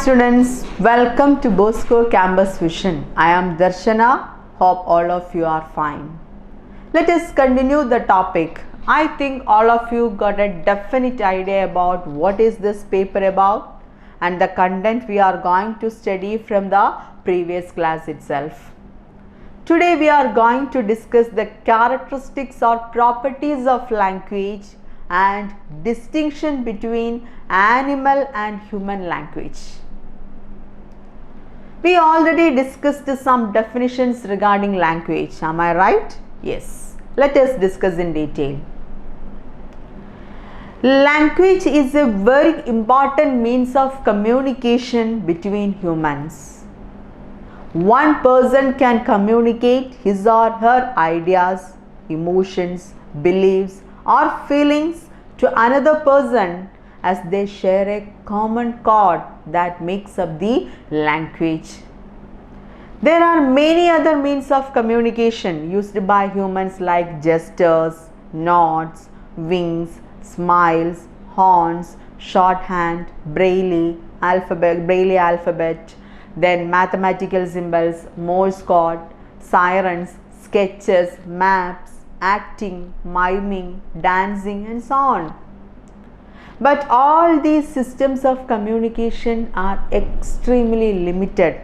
students, welcome to Bosco Campus Vision. I am Darshana. Hope all of you are fine. Let us continue the topic. I think all of you got a definite idea about what is this paper about and the content we are going to study from the previous class itself. Today we are going to discuss the characteristics or properties of language and distinction between animal and human language. We already discussed some definitions regarding language. Am I right? Yes. Let us discuss in detail. Language is a very important means of communication between humans. One person can communicate his or her ideas, emotions, beliefs, or feelings to another person as they share a common chord that makes up the language. There are many other means of communication used by humans like gestures, nods, winks, smiles, horns, shorthand, braille alphabet, then mathematical symbols, Morse code, sirens, sketches, maps, acting, miming, dancing, and so on. But all these systems of communication are extremely limited,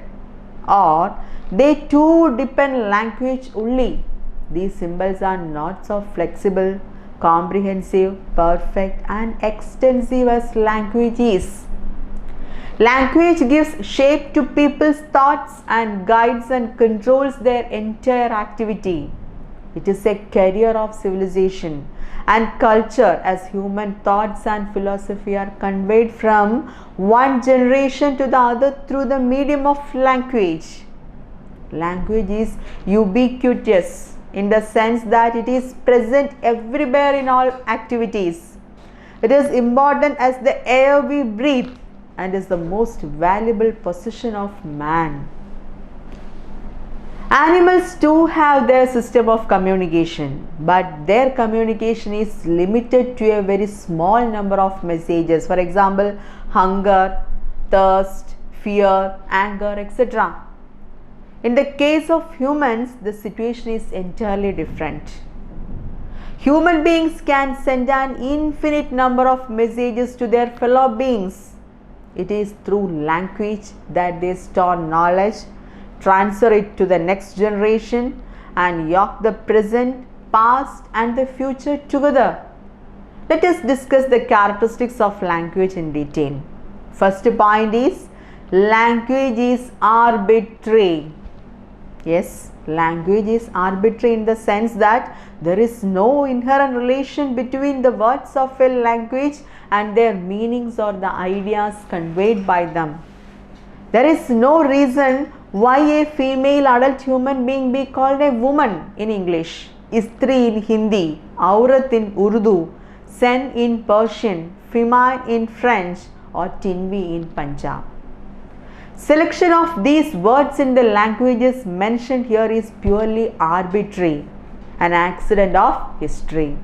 or they too depend language only. These symbols are not so flexible, comprehensive, perfect, and extensive as language is. Language gives shape to people's thoughts and guides and controls their entire activity. It is a carrier of civilization and culture as human thoughts and philosophy are conveyed from one generation to the other through the medium of language. Language is ubiquitous in the sense that it is present everywhere in all activities. It is important as the air we breathe and is the most valuable possession of man. Animals too have their system of communication, but their communication is limited to a very small number of messages. For example, hunger, thirst, fear, anger, etc. In the case of humans, the situation is entirely different. Human beings can send an infinite number of messages to their fellow beings. It is through language that they store knowledge, transfer it to the next generation, and yoke the present, past, and the future together. Let us discuss the characteristics of language in detail. First point is language is arbitrary. Yes, language is arbitrary in the sense that there is no inherent relation between the words of a language and their meanings or the ideas conveyed by them. There is no reason why a female adult human being be called a woman in English, Istri in Hindi, Aurat in Urdu, Sen in Persian, Female in French, or Tinvi in Punjab. Selection of these words in the languages mentioned here is purely arbitrary, an accident of history.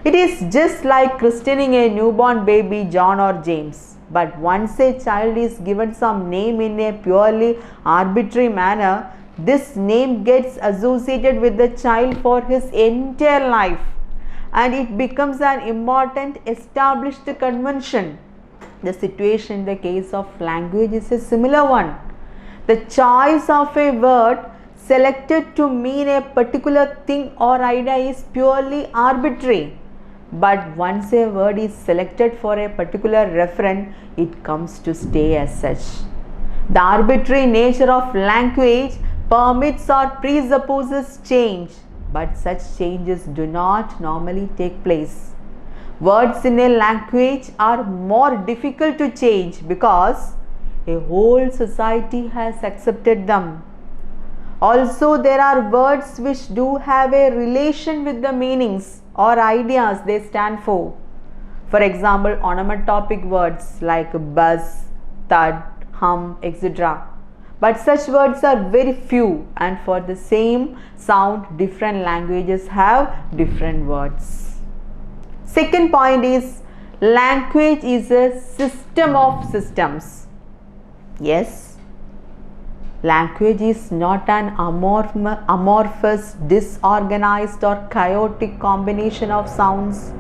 It is just like christening a newborn baby John or James. But once a child is given some name in a purely arbitrary manner, this name gets associated with the child for his entire life and it becomes an important established convention. The situation in the case of language is a similar one. The choice of a word selected to mean a particular thing or idea is purely arbitrary. But once a word is selected for a particular referent, it comes to stay as such. The arbitrary nature of language permits or presupposes change, but such changes do not normally take place. Words in a language are more difficult to change because a whole society has accepted them. Also, there are words which do have a relation with the meanings or ideas they stand for. For example, onomatopoeic words like buzz, thud, hum, etc. But such words are very few, and for the same sound, different languages have different words. Second point is language is a system of systems. Yes, language is not an amorphous, disorganized or chaotic combination of sounds.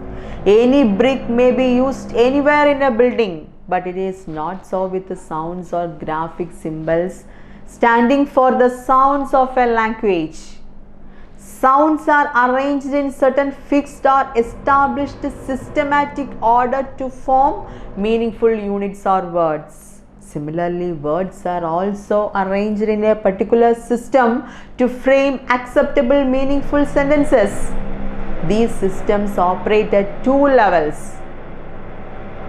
Any brick may be used anywhere in a building, but it is not so with the sounds or graphic symbols standing for the sounds of a language. Sounds are arranged in certain fixed or established systematic order to form meaningful units or words. Similarly, words are also arranged in a particular system to frame acceptable, meaningful sentences. These systems operate at two levels: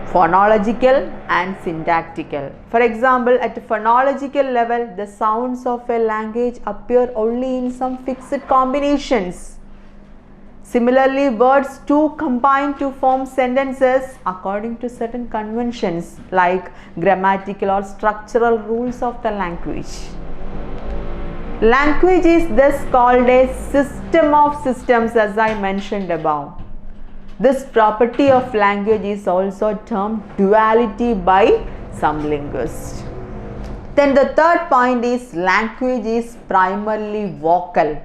phonological and syntactical. For example, at a phonological level, the sounds of a language appear only in some fixed combinations. Similarly, words too combine to form sentences according to certain conventions like grammatical or structural rules of the language. Language is thus called a system of systems, as I mentioned above. This property of language is also termed duality by some linguists. Then the third point is language is primarily vocal.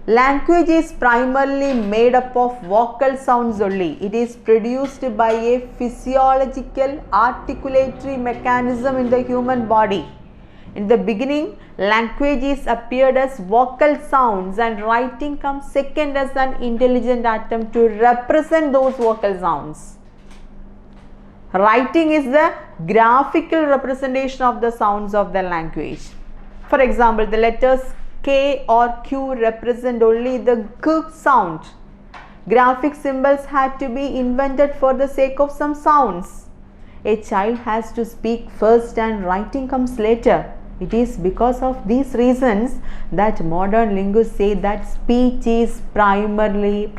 Language is primarily made up of vocal sounds only. It is produced by a physiological articulatory mechanism in the human body. In the beginning, languages appeared as vocal sounds, and writing comes second as an intelligent attempt to represent those vocal sounds. Writing is the graphical representation of the sounds of the language. For example, the letters K or Q represent only the K sound. Graphic symbols had to be invented for the sake of some sounds. A child has to speak first and writing comes later. It is because of these reasons that modern linguists say that speech is primary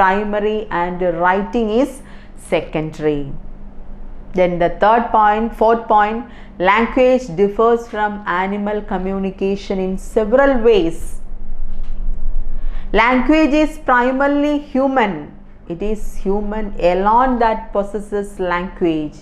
and writing is secondary. Then the fourth point, language differs from animal communication in several ways. Language is primarily human. It is human alone that possesses language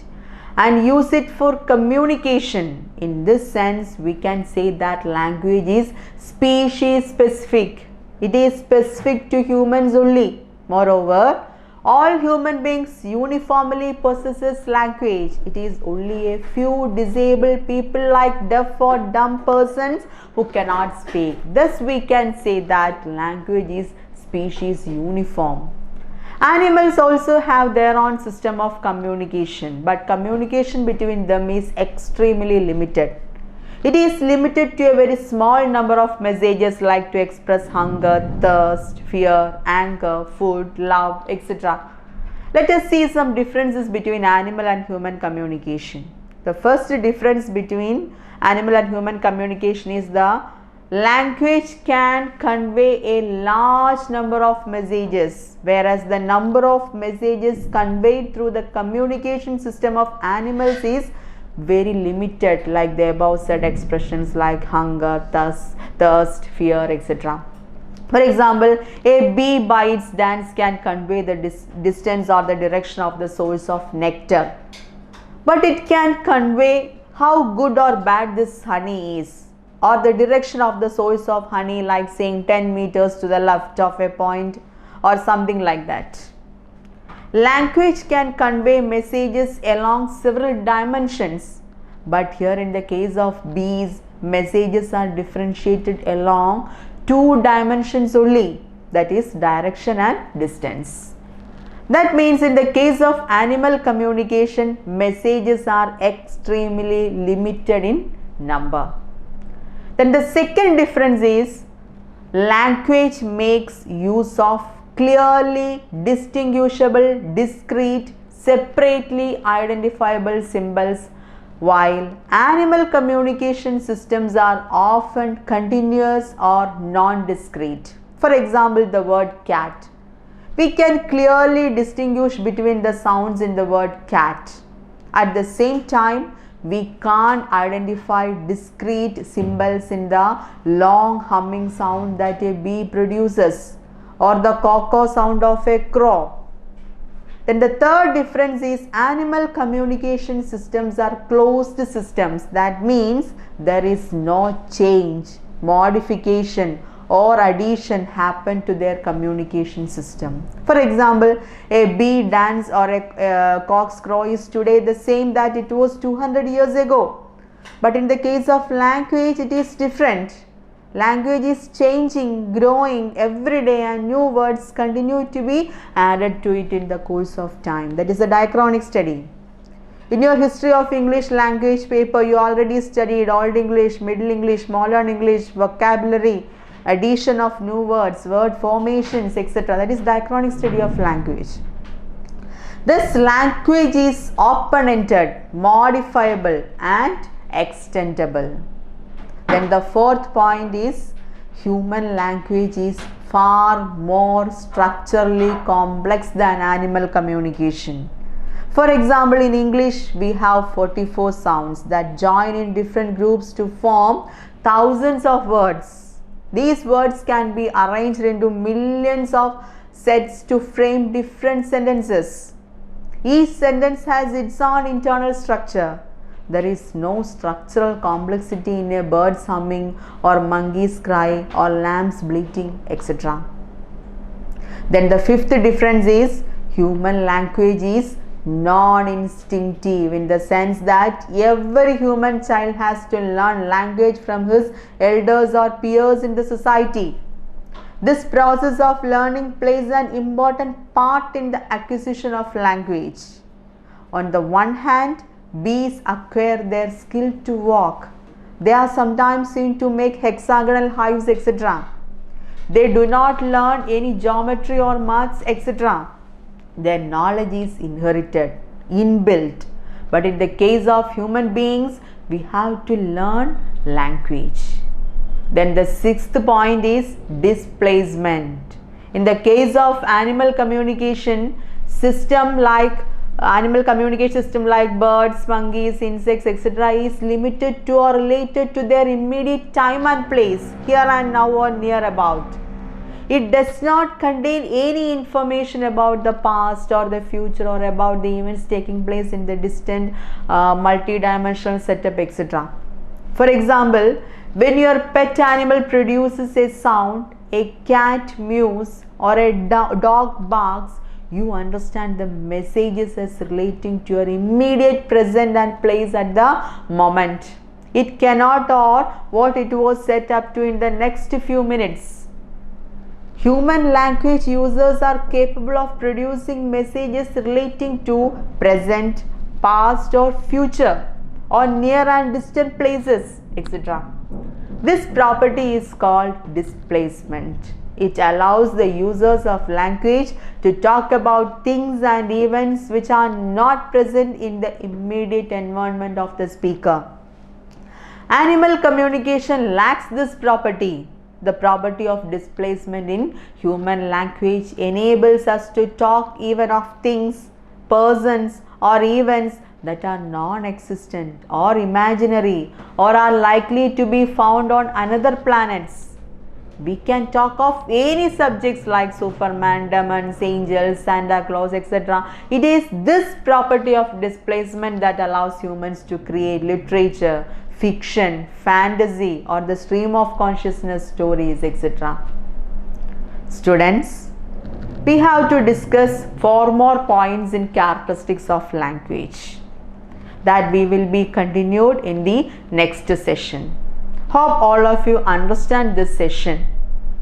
and use it for communication. In this sense, we can say that language is species specific. It is specific to humans only. Moreover, all human beings uniformly possesses language. It is only a few disabled people like deaf or dumb persons who cannot speak. Thus, we can say that language is species uniform. Animals also have their own system of communication, but communication between them is extremely limited. It is limited to a very small number of messages like to express hunger, thirst, fear, anger, food, love, etc. Let us see some differences between animal and human communication. The first difference between animal and human communication is the language can convey a large number of messages, whereas the number of messages conveyed through the communication system of animals is very limited, like the above said expressions like hunger, thirst, fear, etc. For example, a bee by its dance can convey the distance or the direction of the source of nectar, but it can convey how good or bad this honey is, or the direction of the source of honey, like saying 10 meters to the left of a point or something like that. Language can convey messages along several dimensions, but here in the case of bees, messages are differentiated along two dimensions only, that is direction and distance. That means in the case of animal communication, messages are extremely limited in number. Then the second difference is language makes use of clearly distinguishable, discrete, separately identifiable symbols, while animal communication systems are often continuous or non-discrete. For example, the word cat. We can clearly distinguish between the sounds in the word cat. At the same time, we can't identify discrete symbols in the long humming sound that a bee produces or the caw-caw sound of a crow. Then the third difference is animal communication systems are closed systems. That means there is no change, modification or addition happen to their communication system. For example, a bee dance or a cock's crow is today the same that it was 200 years ago. But in the case of language, it is different. Language is changing, growing every day, and new words continue to be added to it in the course of time. That is a diachronic study. In your history of English language paper, you already studied Old English, Middle English, Modern English, vocabulary, addition of new words, word formations, etc. That is diachronic study of language. This language is open-ended, modifiable and extendable. Then the fourth point is human language is far more structurally complex than animal communication. For example, in English, we have 44 sounds that join in different groups to form thousands of words. These words can be arranged into millions of sets to frame different sentences. Each sentence has its own internal structure. There is no structural complexity in a bird's humming or monkey's cry or lamb's bleating, etc. Then the fifth difference is human language is non-instinctive, in the sense that every human child has to learn language from his elders or peers in the society. This process of learning plays an important part in the acquisition of language. On the one hand, bees acquire their skill to walk. They are sometimes seen to make hexagonal hives, etc. They do not learn any geometry or maths, etc. Their knowledge is inherited, inbuilt. But in the case of human beings, we have to learn language. Then the sixth point is displacement. In the case of animal communication system like birds, monkeys, insects, etc. is limited to or related to their immediate time and place, here and now or near about. It does not contain any information about the past or the future or about the events taking place in the distant multi-dimensional setup, etc. For example, when your pet animal produces a sound, a cat mews or a dog barks, you understand the messages as relating to your immediate present and place at the moment. It cannot or what it was set up to in the next few minutes. Human language users are capable of producing messages relating to present, past or future, or near and distant places, etc. This property is called displacement. It allows the users of language to talk about things and events which are not present in the immediate environment of the speaker. Animal communication lacks this property. The property of displacement in human language enables us to talk even of things, persons or events that are non-existent or imaginary or are likely to be found on another planets. We can talk of any subjects like Superman, demons, angels, Santa Claus, etc. It is this property of displacement that allows humans to create literature, fiction, fantasy or the stream of consciousness stories, etc. Students, we have to discuss 4 more points in characteristics of language that we will be continued in the next session. Hope all of you understand this session.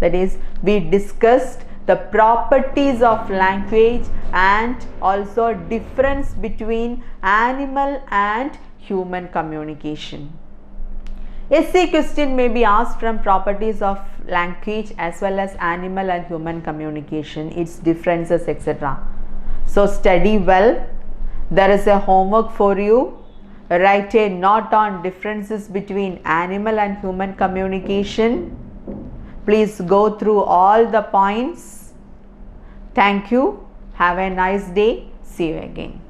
That is, we discussed the properties of language and also difference between animal and human communication. Essay question may be asked from properties of language as well as animal and human communication, its differences, etc. So study well. There is a homework for you. Write a note on differences between animal and human communication. Please go through all the points. Thank you. Have a nice day. See you again.